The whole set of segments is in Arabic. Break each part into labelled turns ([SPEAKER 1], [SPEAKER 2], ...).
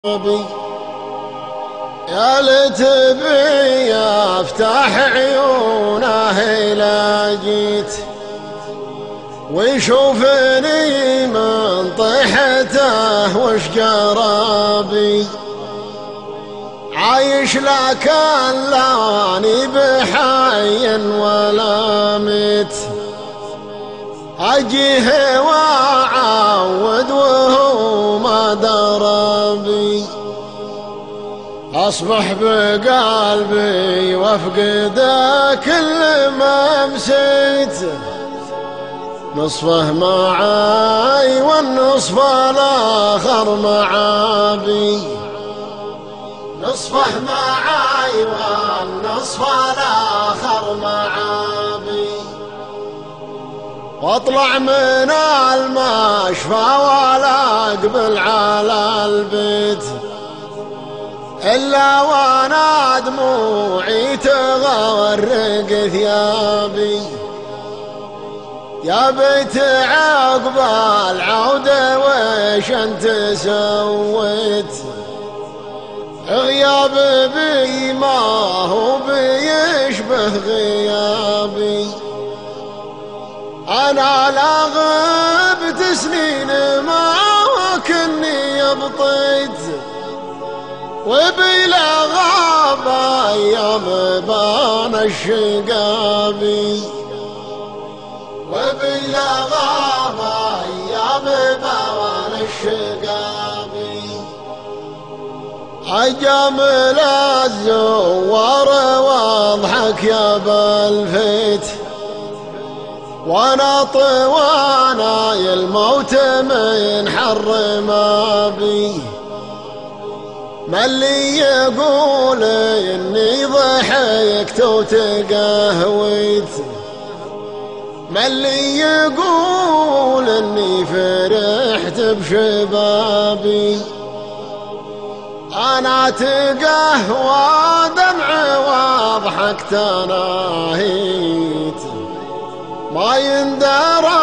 [SPEAKER 1] يا ليت بي افتح عيونه إلى جيت ويشوفني من طيحته وش جرابي، عايش لكن لاني بحي ولا ميت، أجيه وأعود وهو ما دربي، أصبح بقلبي وافقده كل ما مسيت، نصفه معاي والنصف الآخر معابي، نصفه معاي والنصف الآخر معابي، واطلع من المشفى ولا اقبل على البيت الا وانا دموعي تغرق ثيابي، يا بيت عقب العودة وش انت سويت، غياب بي ما هو بيشبه غيابي، أنا لا غبت سنين ما كني بطيت، وبلا غاب أيام بان الشقابي، وبلا غاب أيام بان الشقابي، أجمل الزوار واضحك يا بالفيت، وانا طوانا الموت من حر ما بي، ما اللي يقول اني ضحكت وتقهويت، ما اللي يقول اني فرحت بشبابي، انا تقهوى دمع وضحكت ناهيت، ما يندرى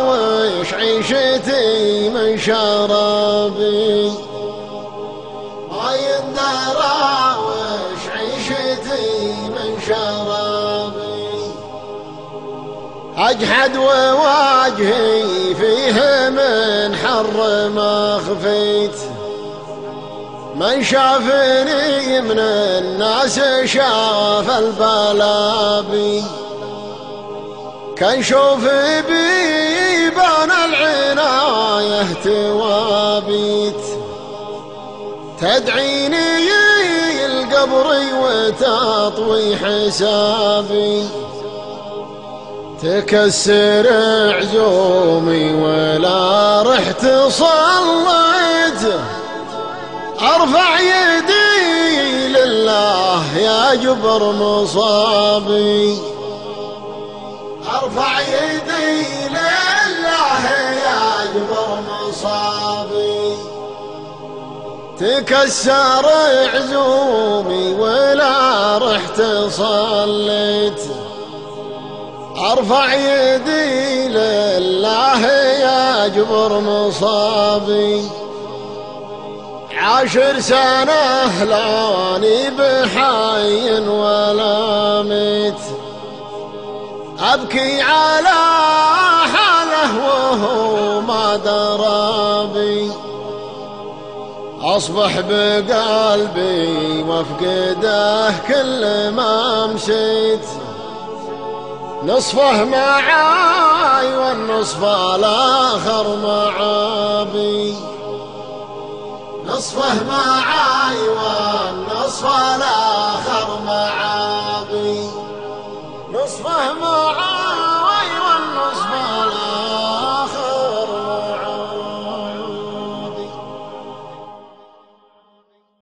[SPEAKER 1] وش عيشتي من شرابي، ما يندرى وش عيشتي من شرابي، أجحد وواجهي فيه من حر ما خفيت، من شافني من الناس شاف البلابي، كان شوف بيبان العناية توابيت، تدعيني القبر وتطوي حسابي، تكسر عزومي ولا رحت صليت، ارفع يدي لله يا جبر مصابي، ارفع يدي لله يا جبر مصابي، تكسر عزومي ولا رحت صليت، ارفع يدي لله يا جبر مصابي، 10 سنة لاني بحي ولا ميت، أبكي على حاله وهو ما درابي، أصبح بقلبي وافقده كل ما مشيت، نصفه معاي والنصف الآخر معابي، نصفه معاي والنصف الآخر معابي.